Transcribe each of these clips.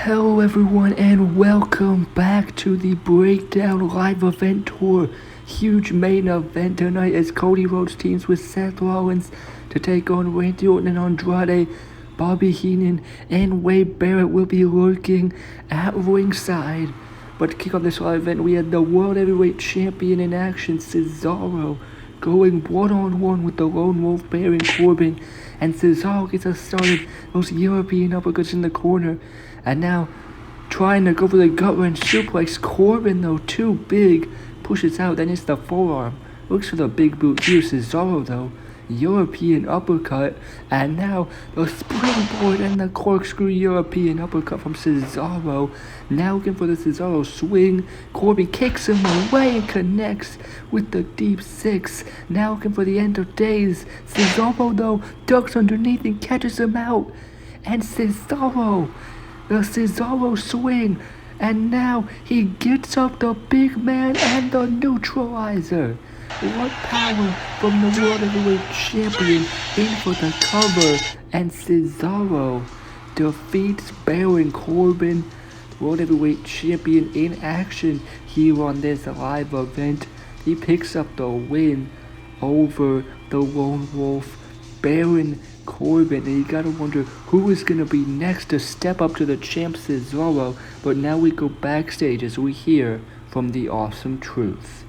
Hello everyone and welcome back to the Breakdown Live Event Tour. Huge main event tonight as Cody Rhodes teams with Seth Rollins to take on Randy Orton Andrade. Bobby Heenan and Wade Barrett will be lurking at ringside. But to kick off this live event, we had the World Heavyweight Champion in action, Cesaro, going one-on-one with the Lone Wolf Baron Corbin. And Cesaro gets us started, those European uppercuts in the corner. And now, trying to go for the gut wrench suplex. Corbin, though, too big, pushes out, then it's the forearm. Looks for the big boot here. Cesaro, though, European uppercut. And now, the springboard and the corkscrew European uppercut from Cesaro. Now looking for the Cesaro swing. Corbin kicks him away and connects with the deep six. Now looking for the end of days. Cesaro, though, ducks underneath and catches him out. And Cesaro, the Cesaro swing, and now he gets up the big man and the neutralizer. What power from the World Heavyweight Champion in for the cover, and Cesaro defeats Baron Corbin, World Heavyweight Champion in action here on this live event. He picks up the win over the Lone Wolf, Baron Corbin, and you gotta wonder who is gonna be next to step up to the champ Cesaro. But now we go backstage as we hear from the Awesome Truth.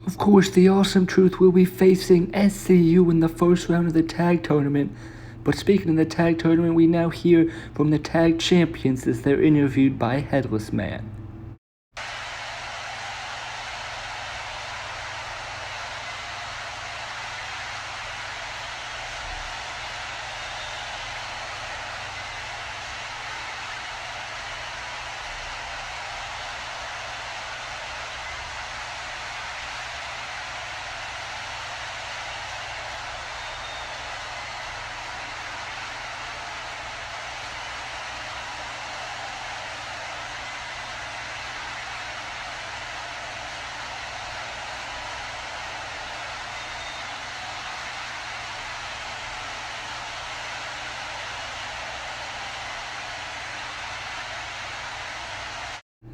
Of course, the Awesome Truth will be facing SCU in the first round of the tag tournament. But speaking of the tag tournament, we now hear from the tag champions as they're interviewed by Headless Man.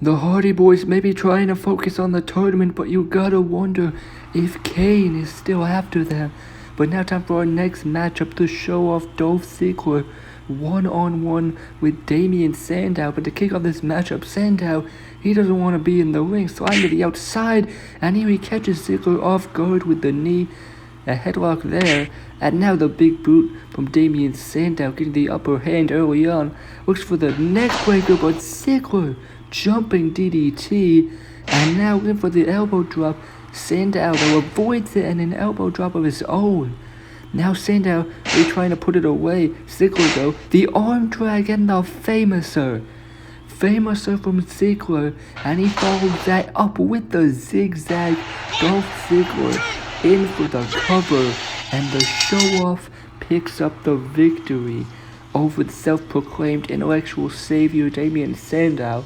The Hardy Boys may be trying to focus on the tournament, but you gotta wonder if Kane is still after them. But now time for our next matchup to show off Dolph Ziggler one-on-one with Damien Sandow. But to kick off this matchup, Sandow, he doesn't want to be in the ring, sliding to the outside, and here he catches Ziggler off guard with the knee. A headlock there, and now the big boot from Damien Sandow getting the upper hand early on. Looks for the neck breaker, but Ziggler jumping DDT, and now in for the elbow drop. Sandow though avoids it and an elbow drop of his own. Now Sandow is trying to put it away. Ziggler though, the arm drag and the Famouser from Ziggler, and he follows that up with the zigzag. Dolph Ziggler in for the cover, and the show-off picks up the victory over the self-proclaimed intellectual savior Damien Sandow.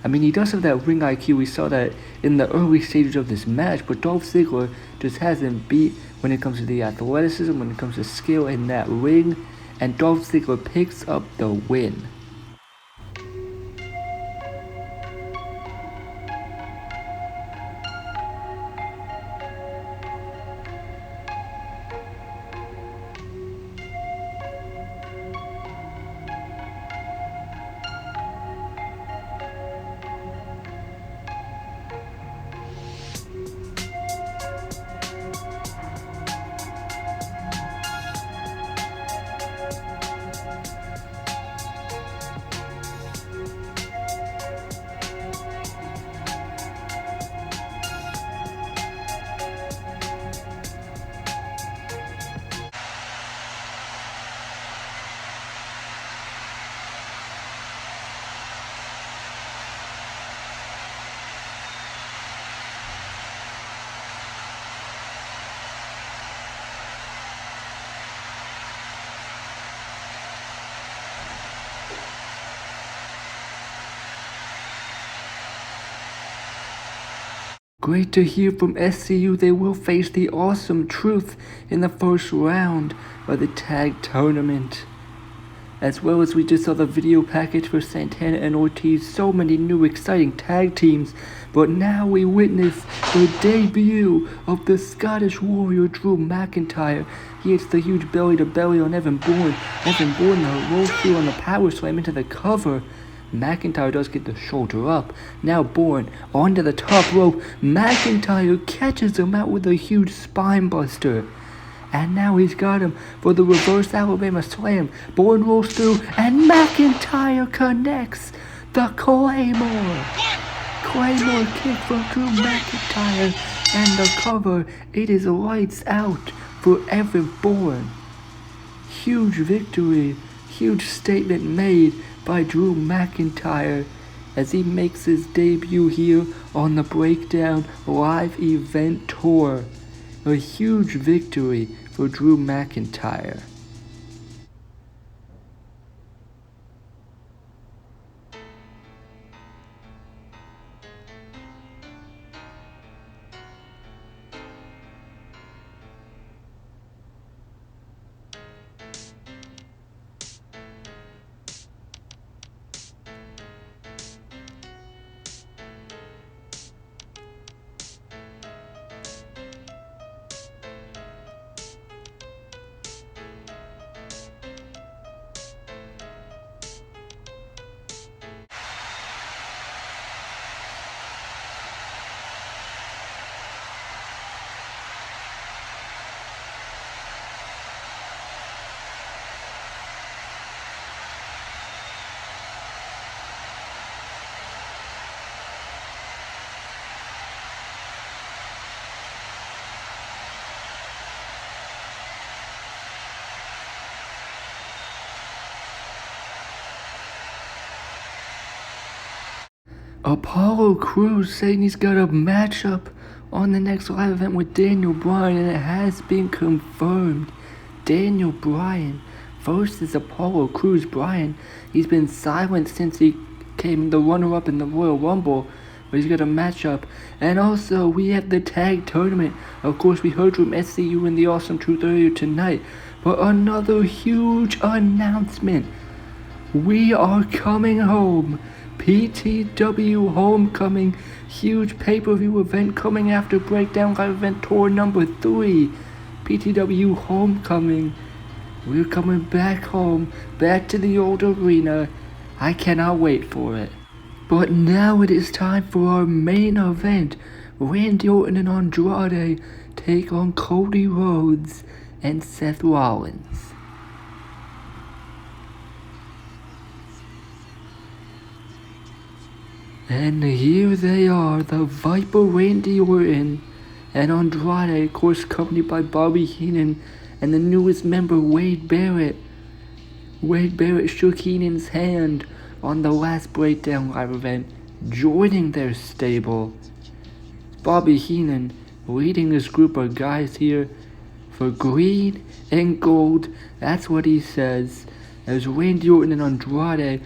I mean, he does have that ring IQ. We saw that in the early stages of this match, but Dolph Ziggler just hasn't beat when it comes to the athleticism, when it comes to skill in that ring, and Dolph Ziggler picks up the win. Great to hear from SCU. They will face the Awesome Truth in the first round of the tag tournament. As well as we just saw the video package for Santana and Ortiz. So many new exciting tag teams. But now we witness the debut of the Scottish Warrior Drew McIntyre. He hits the huge belly-to-belly on Evan Bourne. Evan Bourne rolls through on the power slam into the cover. McIntyre does get the shoulder up. Now Bourne onto the top rope. McIntyre catches him out with a huge spine buster. And now he's got him for the reverse Alabama slam. Bourne rolls through and McIntyre connects the Claymore. Claymore kick from Drew McIntyre and the cover. It is lights out for Evan Bourne. Huge victory. Huge statement made by Drew McIntyre as he makes his debut here on the Breakdown Live Event Tour. A huge victory for Drew McIntyre. Apollo Crews saying he's got a matchup on the next live event with Daniel Bryan, and it has been confirmed. Daniel Bryan versus Apollo Crews. Bryan, he's been silent since he came the runner-up in the Royal Rumble, but he's got a matchup. And also, we have the tag tournament. Of course, we heard from SCU and the Awesome Truth earlier tonight, but another huge announcement. We are coming home. PTW Homecoming, huge pay-per-view event coming after Breakdown Live Event Tour number 3. PTW Homecoming. We're coming back home, back to the old arena. I cannot wait for it. But now it is time for our main event. Randy Orton and Andrade take on Cody Rhodes and Seth Rollins. And here they are, the Viper Randy Orton and Andrade, of course accompanied by Bobby Heenan and the newest member Wade Barrett. Wade Barrett shook Heenan's hand on the last Breakdown Live event, joining their stable. Bobby Heenan leading this group of guys here for green and gold, that's what he says, as Randy Orton and Andrade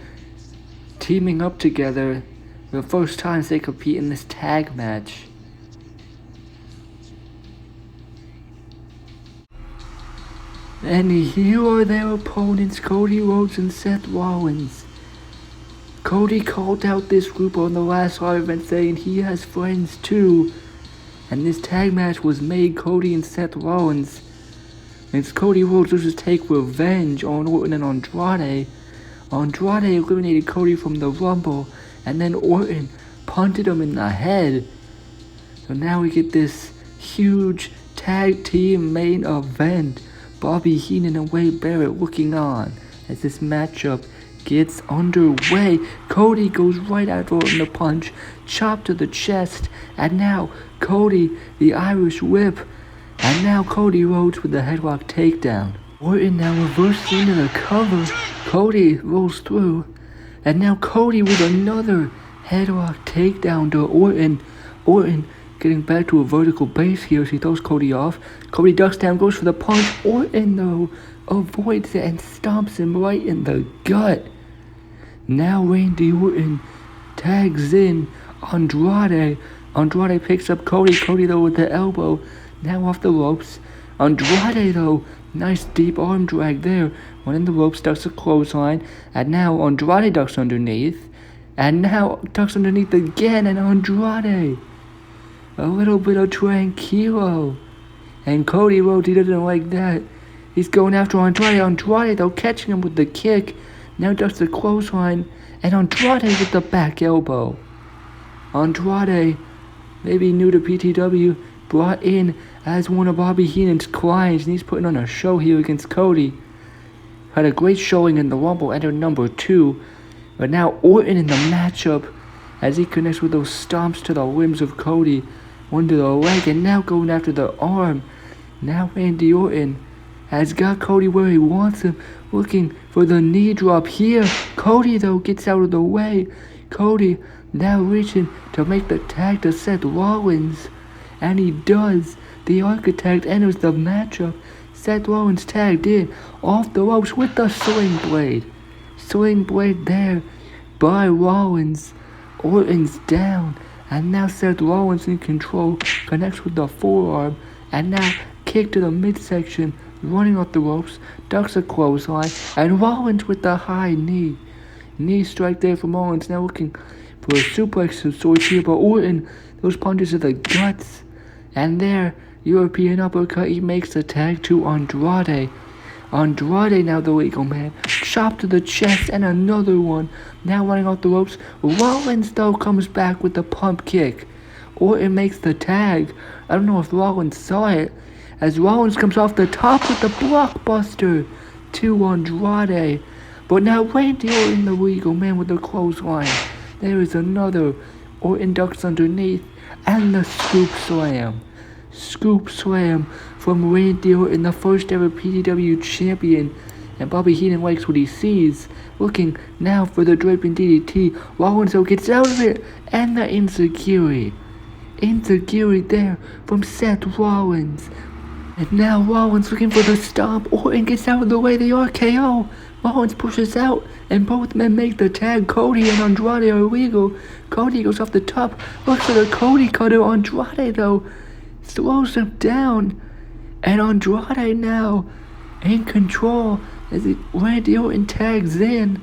teaming up together. The first time they compete in this tag match. And here are their opponents, Cody Rhodes and Seth Rollins. Cody called out this group on the last live event saying he has friends too. And this tag match was made Cody and Seth Rollins. It's Cody Rhodes versus take revenge on Orton and Andrade. Andrade eliminated Cody from the Rumble. And then Orton punted him in the head. So now we get this huge tag team main event. Bobby Heenan and Wade Barrett looking on as this matchup gets underway. Cody goes right after Orton the punch, chop to the chest, and now Cody the Irish whip, and now Cody Rhodes with the headlock takedown. Orton now reverses into the cover. Cody rolls through. And now Cody with another headlock takedown to Orton. Orton getting back to a vertical base here as he throws Cody off. Cody ducks down, goes for the punch. Orton, though, avoids it and stomps him right in the gut. Now Randy Orton tags in Andrade. Andrade picks up Cody. Cody though with the elbow. Now off the ropes. Andrade though. Nice deep arm drag there. One in the ropes, ducks a clothesline. And now Andrade ducks underneath. And now ducks underneath again. And Andrade. A little bit of tranquilo. And Cody Rhodes, he doesn't like that. He's going after Andrade. Andrade though catching him with the kick. Now ducks the clothesline. And Andrade with the back elbow. Andrade, maybe new to PTW, brought in as one of Bobby Heenan's clients, and he's putting on a show here against Cody. Had a great showing in the Rumble, entered number 2, but now Orton in the matchup as he connects with those stomps to the limbs of Cody, one to the leg, and now going after the arm. Now Randy Orton has got Cody where he wants him, looking for the knee drop here. Cody though gets out of the way. Cody now reaching to make the tag to Seth Rollins, and he does. The Architect enters the matchup. Seth Rollins tagged in off the ropes with the sling blade. Sling blade there by Rollins. Orton's down, and now Seth Rollins in control, connects with the forearm, and now kick to the midsection, running off the ropes, ducks a clothesline, and Rollins with the high knee. Knee strike there from Rollins, now looking for a suplex of sorts here, but Orton, those punches to the guts, and there, European uppercut, he makes the tag to Andrade. Andrade now the legal man, chop to the chest, and another one, now running off the ropes. Rollins though comes back with the pump kick. Orton makes the tag. I don't know if Rollins saw it, as Rollins comes off the top with the blockbuster to Andrade. But now Randy Orton the legal man with the clothesline. There is another. Orton ducks underneath, and the scoop slam. Scoop slam from Randy Orton, the first ever PTW champion. And Bobby Heenan likes what he sees. Looking now for the draping DDT. Rollins though gets out of it, and the enziguri. Enziguri there from Seth Rollins. And now Rollins looking for the stomp. Orton gets out of the way, the RKO. Rollins pushes out, and both men make the tag. Cody and Andrade are illegal. Cody goes off the top, looks for the Cody cutter. Andrade though slows him down, and Andrade now in control as Randy Orton tags in,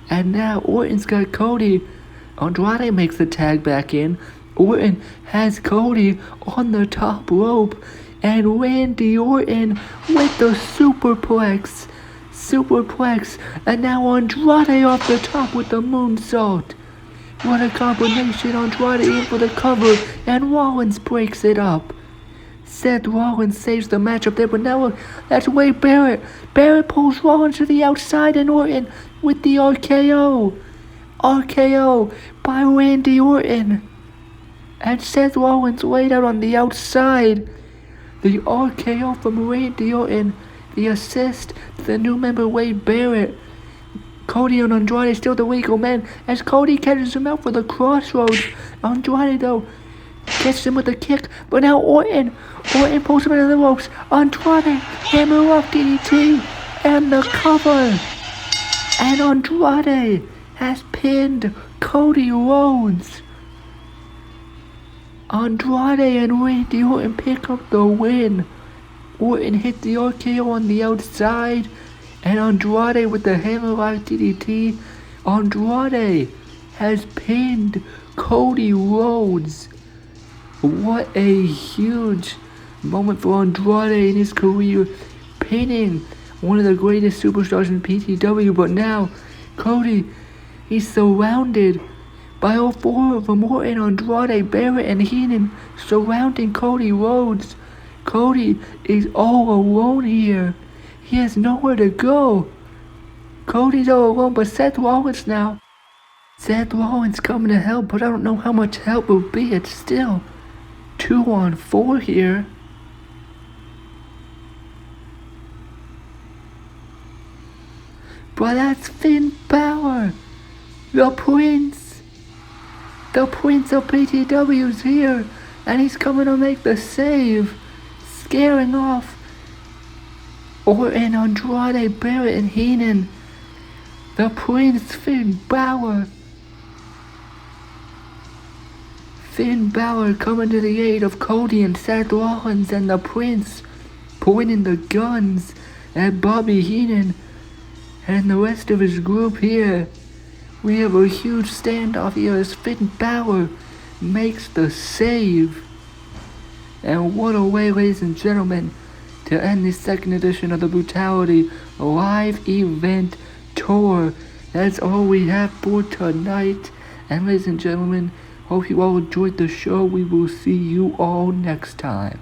and now Orton's got Cody. Andrade makes the tag back in. Orton has Cody on the top rope, and Randy Orton with the superplex, and now Andrade off the top with the moonsault. What a combination. Andrade in for the cover, and Rollins breaks it up. Seth Rollins saves the matchup there, but now that's Wade Barrett. Barrett pulls Rollins to the outside, and Orton with the RKO. RKO by Randy Orton. And Seth Rollins laid out on the outside. The RKO from Randy Orton. The assist to the new member Wade Barrett. Cody and Andrade still the legal men as Cody catches him out for the crossroads. Andrade though catches him with a kick, but now Orton pulls him into the ropes. Andrade hammer off DDT and the cover. And Andrade has pinned Cody Rhodes. Andrade and Randy Orton pick up the win. Orton hit the RKO on the outside, and Andrade with the hammerlock DDT. Andrade has pinned Cody Rhodes. What a huge moment for Andrade in his career, pinning one of the greatest superstars in PTW. But now Cody, he's surrounded by all four of them. Orton, Andrade, Barrett, and Heenan surrounding Cody Rhodes. Cody is all alone here. He has nowhere to go. Cody's all alone, but Seth Rollins now. Seth Rollins coming to help, but I don't know how much help will be. It's still 2-on-4 here. But that's Finn Balor. The Prince of PTW's here, and he's coming to make the save, scaring off Orton, Andrade, Barrett, and Heenan. The Prince, Finn Balor. Finn Balor coming to the aid of Cody and Seth Rollins and the Prince, pointing the guns at Bobby Heenan and the rest of his group here. We have a huge standoff here as Finn Balor makes the save. And what a way, ladies and gentlemen, to end the second edition of the Brutality Live Event Tour. That's all we have for tonight. And ladies and gentlemen, hope you all enjoyed the show. We will see you all next time.